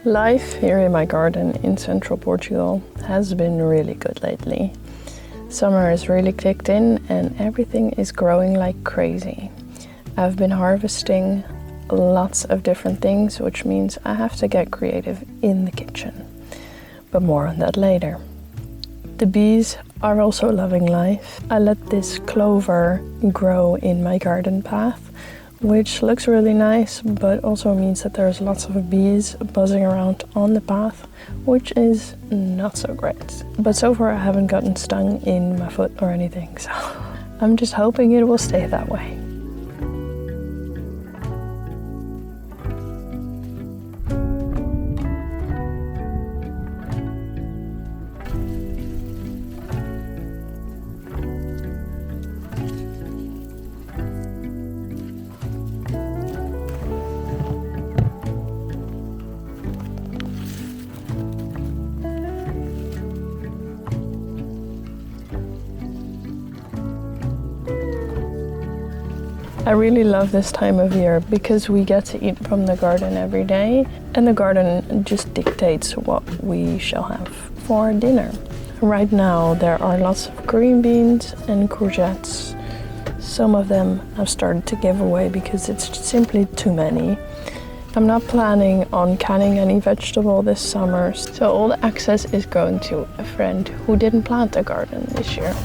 Life here in my garden in Central Portugal has been really good lately. Summer has really kicked in and everything is growing like crazy. I've been harvesting lots of different things, which means I have to get creative in the kitchen. But more on that later. The bees are also loving life. I let this clover grow in my garden path, which looks really nice, but also means that there's lots of bees buzzing around on the path, which is not so great. But so far I haven't gotten stung in my foot or anything, so I'm just hoping it will stay that way. I really love this time of year because we get to eat from the garden every day, and the garden just dictates what we shall have for dinner. Right now there are lots of green beans and courgettes. Some of them I've started to give away because it's simply too many. I'm not planning on canning any vegetable this summer, so all the access is going to a friend who didn't plant a garden this year.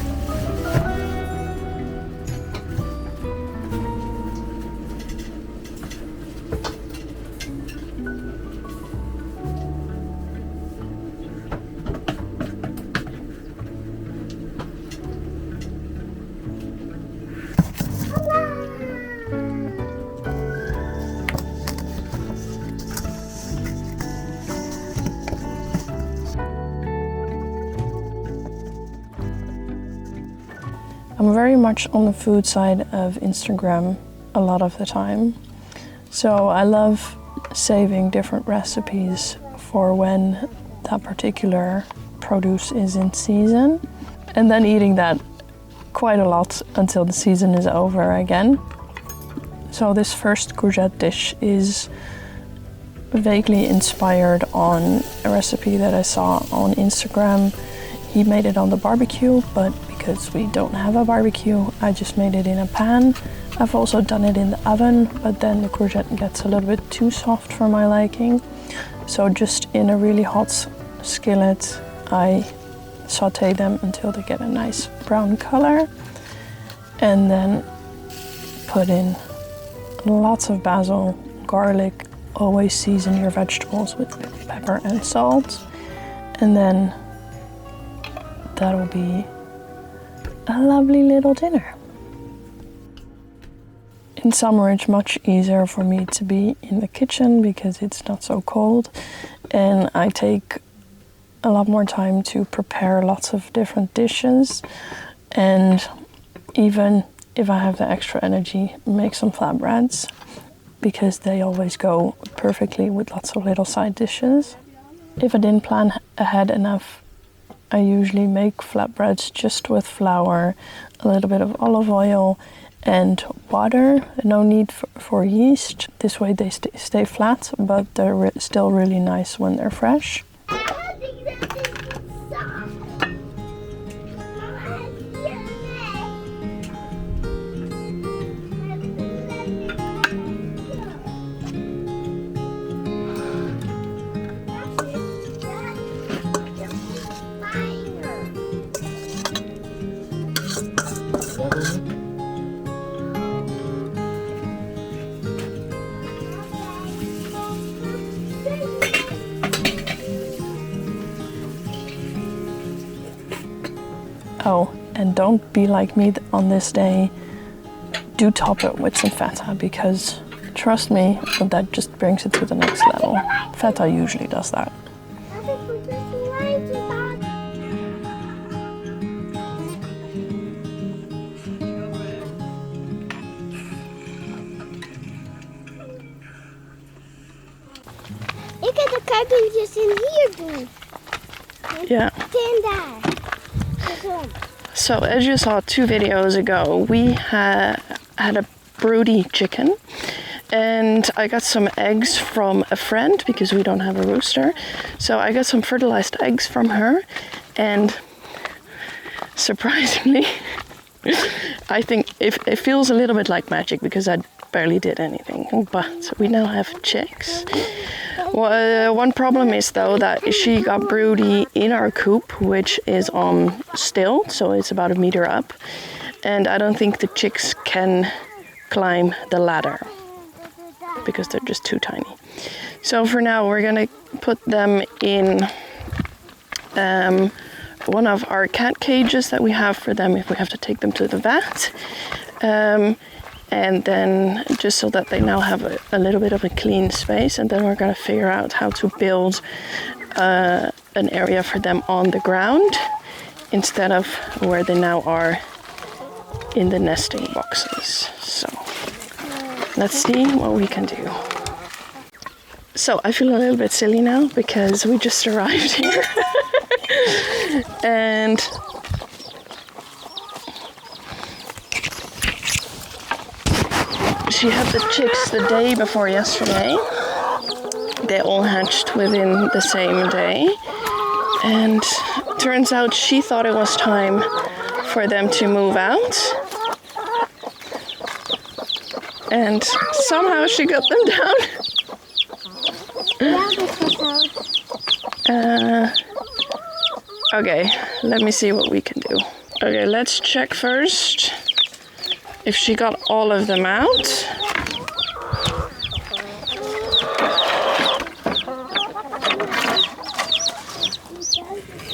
I'm very much on the food side of Instagram a lot of the time. So I love saving different recipes for when that particular produce is in season, and then eating that quite a lot until the season is over again. So this first courgette dish is vaguely inspired on a recipe that I saw on Instagram. He made it on the barbecue, but because we don't have a barbecue, I just made it in a pan. I've also done it in the oven, but then the courgette gets a little bit too soft for my liking. So just in a really hot skillet, I saute them until they get a nice brown color, and then put in lots of basil, garlic. Always season your vegetables with pepper and salt, and then that'll be a lovely little dinner. In summer it's much easier for me to be in the kitchen because it's not so cold, and I take a lot more time to prepare lots of different dishes, and even if I have the extra energy, make some flatbreads because they always go perfectly with lots of little side dishes. If I didn't plan ahead enough, I usually make flatbreads just with flour, a little bit of olive oil and water. No need for yeast. This way they stay flat, but they're still really nice when they're fresh. Oh, and don't be like me on this day. Do top it with some feta, because trust me, that just brings it to the next level. Feta usually does that. Ik heb de kuikentjes in hier doen. Yeah. En daar. So as you saw 2 videos ago, we had a broody chicken, And I got some eggs from a friend because we don't have a rooster. So I got some fertilized eggs from her, and surprisingly, I think it feels a little bit like magic because I barely did anything. But we now have chicks. One problem is though that she got broody in our coop, which is on stilts, so it's about 1 meter up. And I don't think the chicks can climb the ladder because they're just too tiny. So for now we're gonna put them in one of our cat cages that we have for them if we have to take them to the vet. And then just so that they now have a little bit of a clean space, and then we're gonna figure out how to build an area for them on the ground instead of where they now are in the nesting boxes. So let's see what we can do. So I feel a little bit silly now because we just arrived here. And she had the chicks the day before yesterday. They all hatched within the same day. And turns out she thought it was time for them to move out. And somehow she got them down. Okay, let me see what we can do. Okay, let's check first if she got all of them out.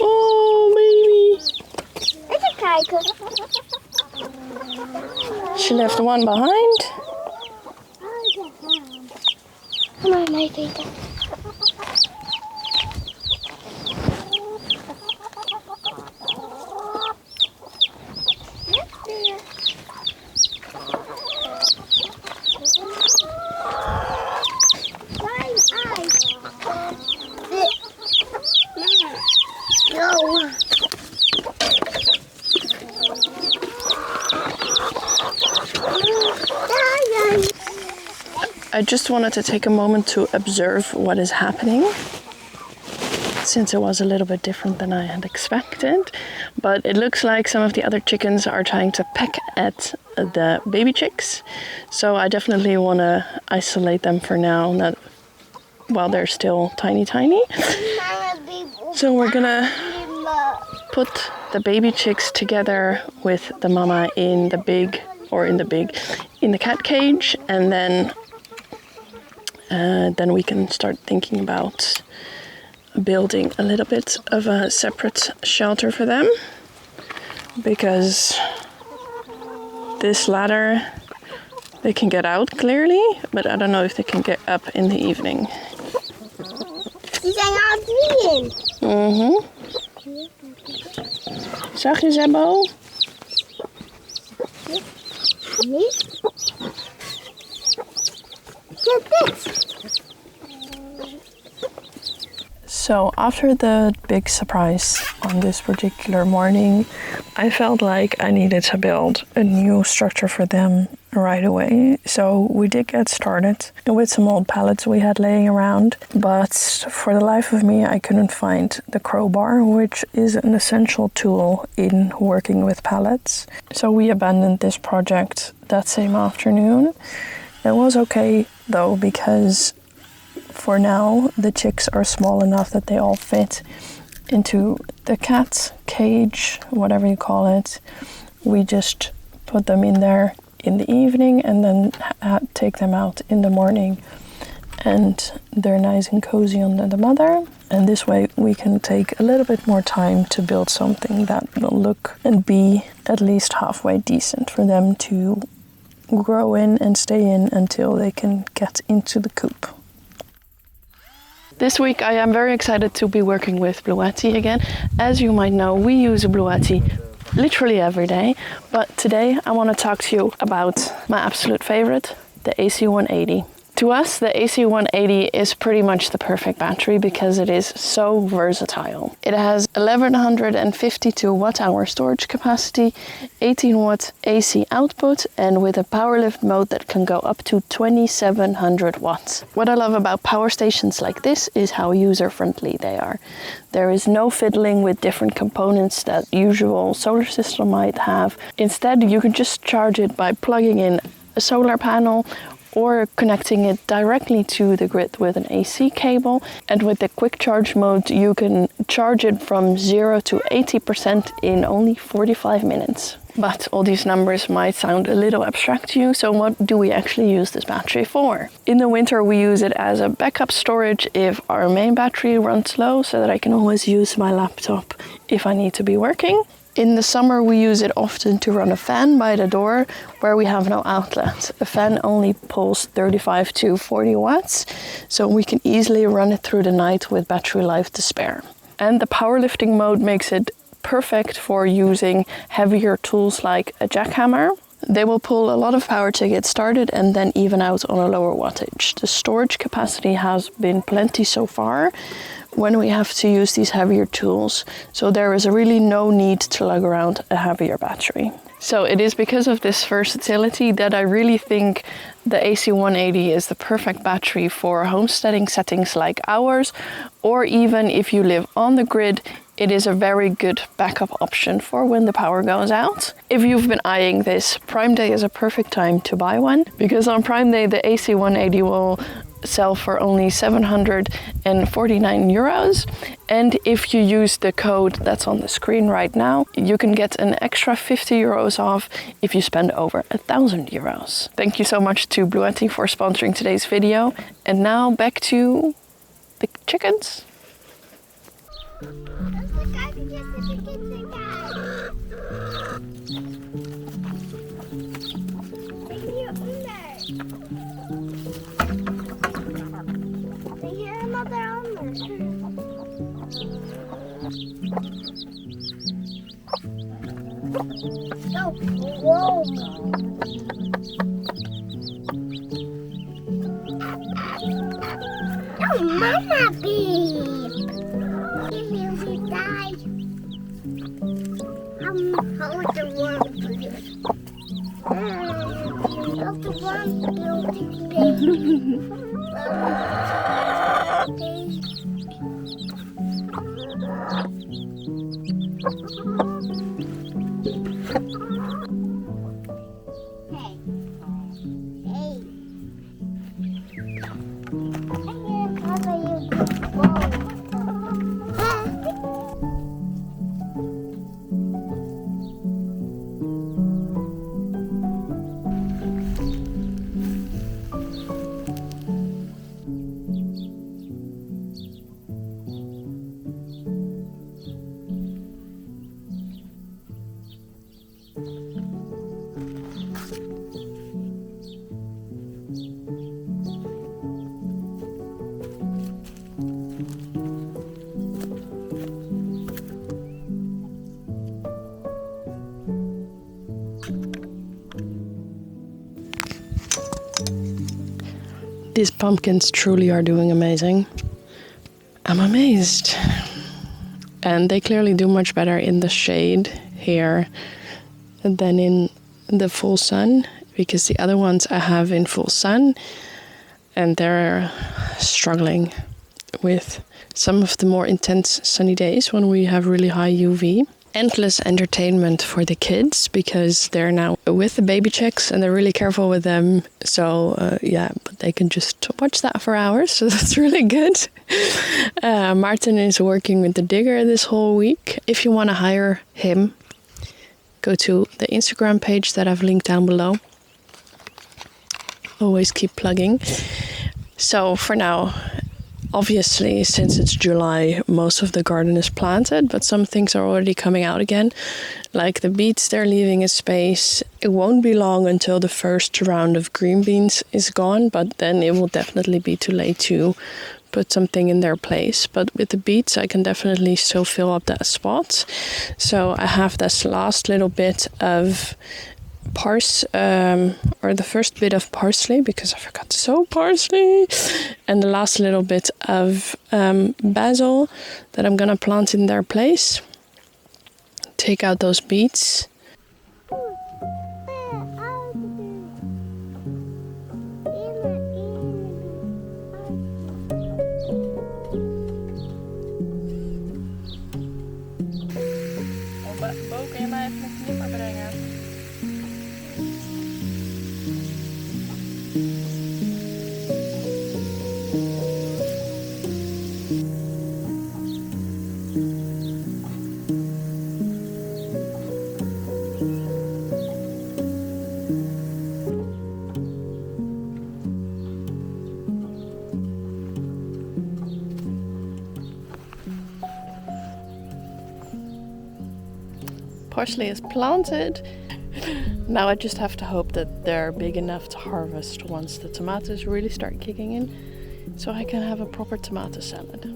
Oh, baby. Even kijken. She left one behind. Kom maar mee kijken. I just wanted to take a moment to observe what is happening, since it was a little bit different than I had expected. But it looks like some of the other chickens are trying to peck at the baby chicks. So I definitely want to isolate them for now, not while they're still tiny. So we're gonna put the baby chicks together with the mama in the cat cage, and then we can start thinking about building a little bit of a separate shelter for them, because this ladder, they can get out clearly, but I don't know if they can get up in the evening. Die zijn er al 3 in. Mhm. Zag je Zebbo? Nee. Kijk dit. So after the big surprise on this particular morning, I felt like I needed to build a new structure for them right away. So we did get started with some old pallets we had laying around, but for the life of me I couldn't find the crowbar, which is an essential tool in working with pallets. So we abandoned this project that same afternoon. It was okay though, because for now the chicks are small enough that they all fit into the cat cage, whatever you call it. We just put them in there in the evening and then take them out in the morning, and they're nice and cozy under the mother. And this way we can take a little bit more time to build something that will look and be at least halfway decent for them to grow in and stay in until they can get into the coop. This week I am very excited to be working with BLUETTI again. As you might know, we use a BLUETTI literally every day, but today I want to talk to you about my absolute favorite, the AC180. To us, the AC180 is pretty much the perfect battery because it is so versatile. It has 1152 watt-hour storage capacity, 18 watt AC output, and with a power lift mode that can go up to 2700 watts. What I love about power stations like this is how user-friendly they are. There is no fiddling with different components that usual solar system might have. Instead, you can just charge it by plugging in a solar panel or connecting it directly to the grid with an AC cable. And with the quick charge mode, you can charge it from 0 to 80% in only 45 minutes. But all these numbers might sound a little abstract to you, so what do we actually use this battery for? In the winter, we use it as a backup storage if our main battery runs low, so that I can always use my laptop if I need to be working. In the summer, we use it often to run a fan by the door where we have no outlet. A fan only pulls 35 to 40 watts, so we can easily run it through the night with battery life to spare. And the powerlifting mode makes it perfect for using heavier tools like a jackhammer. They will pull a lot of power to get started and then even out on a lower wattage. The storage capacity has been plenty so far when we have to use these heavier tools, so there is really no need to lug around a heavier battery. So it is because of this versatility that I really think the AC180 is the perfect battery for homesteading settings like ours, or even if you live on the grid, it is a very good backup option for when the power goes out. If you've been eyeing this, Prime Day is a perfect time to buy one, because on Prime Day the AC180 will sell for only 749 euros. And if you use the code that's on the screen right now, you can get an extra 50 euros off if you spend over 1,000 euros. Thank you so much to BLUETTI for sponsoring today's video. And now back to the chickens. Oh, whoa. Oh, mama beep. Give me a die. Hold the worm, please. Hold the worm, These pumpkins truly are doing amazing. I'm amazed. And they clearly do much better in the shade here than in the full sun, because the other ones I have in full sun and they're struggling with some of the more intense sunny days when we have really high UV. Endless entertainment for the kids because they're now with the baby chicks and they're really careful with them. So but they can just watch that for hours. So that's really good. Maarten is working with the digger this whole week. If you want to hire him, go to the Instagram page that I've linked down below. Always keep plugging. So for now, obviously, since it's July, most of the garden is planted, but some things are already coming out again. Like the beets, they're leaving a space. It won't be long until the first round of green beans is gone, but then it will definitely be too late to put something in their place. But with the beets, I can definitely still fill up that spot. So I have this last little bit of or the first bit of parsley, because I forgot to sow parsley, and the last little bit of basil that I'm gonna plant in their place. Take out those beets. Bo, kun je mij even een knipper brengen? Parsley is planted. Now I just have to hope that they're big enough to harvest once the tomatoes really start kicking in, so I can have a proper tomato salad.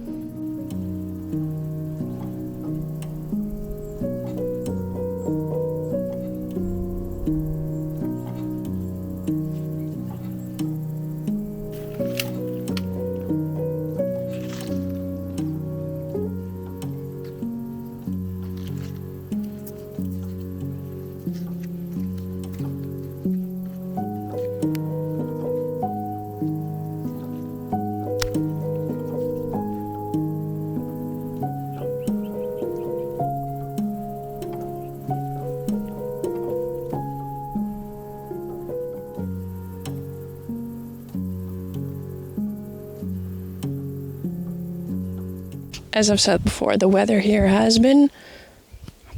As I've said before, the weather here has been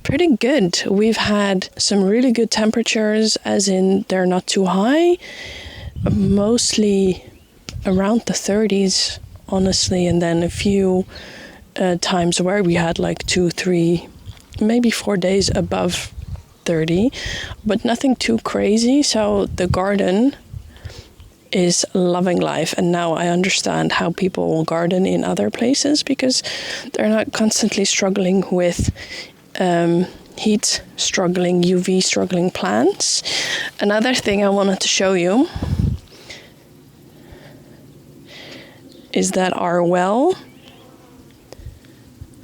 pretty good. We've had some really good temperatures, as in they're not too high, mostly around the 30s, honestly, and then a few times where we had like 2, 3, maybe 4 days above 30, but nothing too crazy. So the garden is loving life, and now I understand how people will garden in other places, because they're not constantly struggling with heat struggling, UV struggling plants. Another thing I wanted to show you is that our well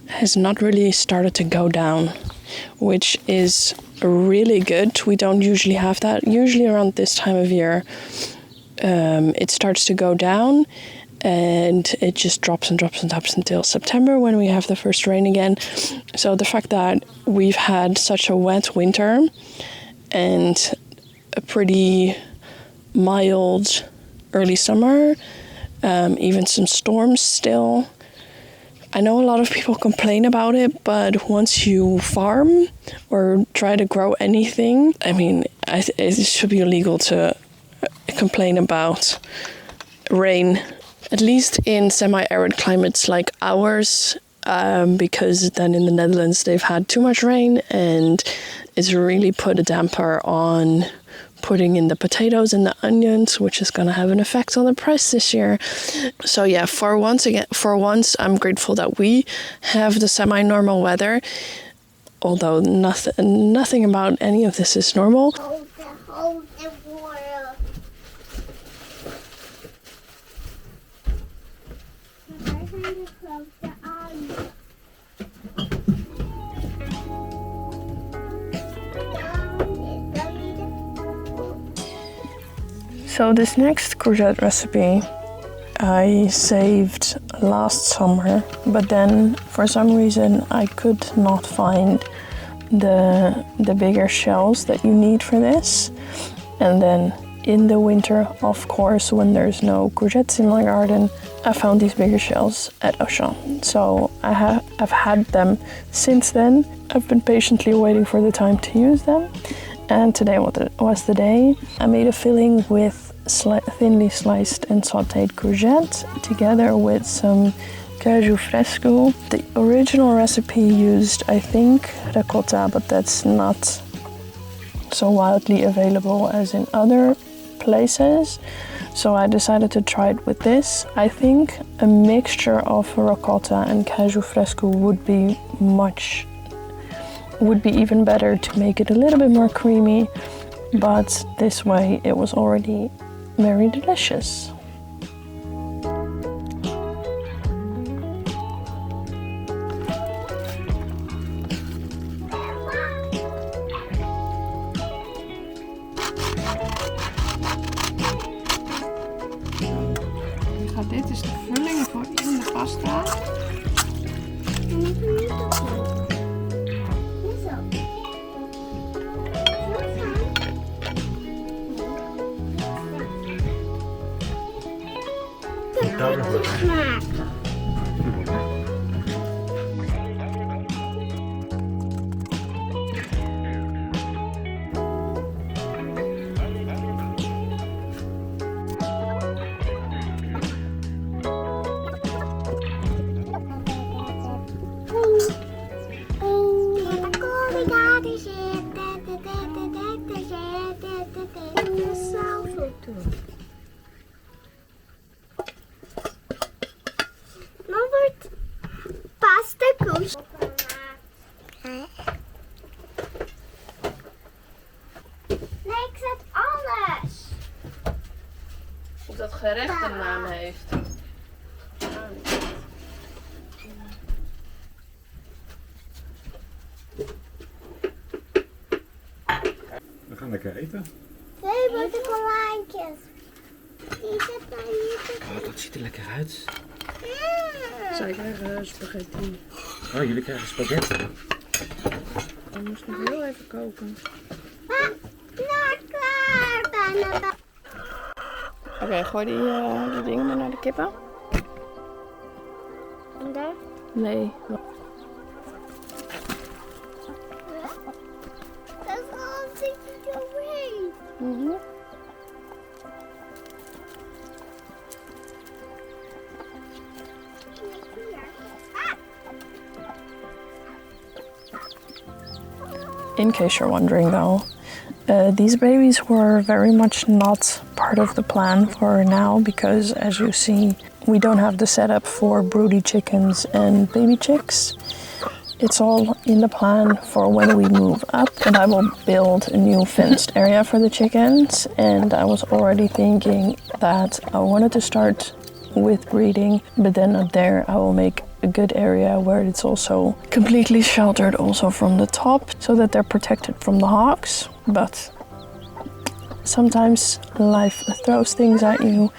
has not really started to go down, which is really good. We don't usually have that. Usually around this time of year it starts to go down, and it just drops and drops and drops until September, when we have the first rain again. So the fact that we've had such a wet winter and a pretty mild early summer, even some storms still. I know a lot of people complain about it, but once you farm or try to grow anything, I mean, it should be illegal to complain about rain, at least in semi-arid climates like ours, because then in the Netherlands they've had too much rain, and it's really put a damper on putting in the potatoes and the onions, which is going to have an effect on the price this year. So yeah, for once I'm grateful that we have the semi-normal weather, although nothing about any of this is normal. So this next courgette recipe I saved last summer, but then for some reason I could not find the bigger shells that you need for this. And then in the winter, of course, when there's no courgettes in my garden, I found these bigger shells at Auchan. So I've had them since then. I've been patiently waiting for the time to use them. And today was the day. I made a filling with thinly sliced and sauteed courgette, together with some caju fresco. The original recipe used, I think, ricotta, but that's not so widely available as in other places. So I decided to try it with this. I think a mixture of ricotta and caju fresco would be even better to make it a little bit more creamy. but this way it was already very delicious. Dit is de vulling voor in de pasta. Dan wordt pasta koos. Nee, ik zet alles. Of dat gerecht een naam heeft. We gaan lekker eten. 2 butterkonijntjes. Die zit daar hier. Oh, dat ziet er lekker uit. Zij krijgen spaghetti. Oh, jullie krijgen spaghetti. Dan moest nog heel even koken. Nou, klaar bijna. Oké, gooi die dingen maar naar de kippen. En daar? Nee. Dat is al een stukje overheen. In case you're wondering though, these babies were very much not part of the plan for now because as you see, we don't have the setup for broody chickens and baby chicks. It's all in the plan for when we move up and I will build a new fenced area for the chickens, and I was already thinking that I wanted to start with breeding, but then up there I will make a good area where it's also completely sheltered also from the top so that they're protected from the hawks. But sometimes life throws things at you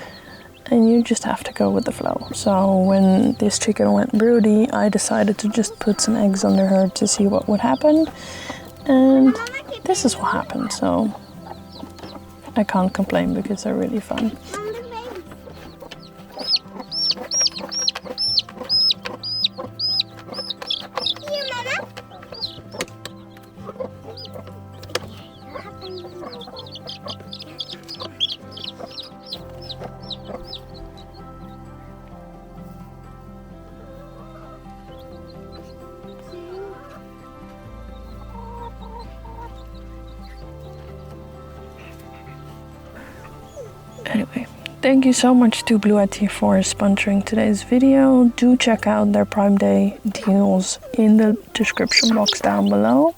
and you just have to go with the flow. So when this chicken went broody, I decided to just put some eggs under her to see what would happen, and this is what happened. So I can't complain because they're really fun. Anyway, thank you so much to BLUETTI for sponsoring today's video. Do check out their Prime Day deals in the description box down below.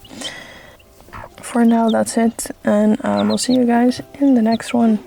For now, that's it, and we'll see you guys in the next one.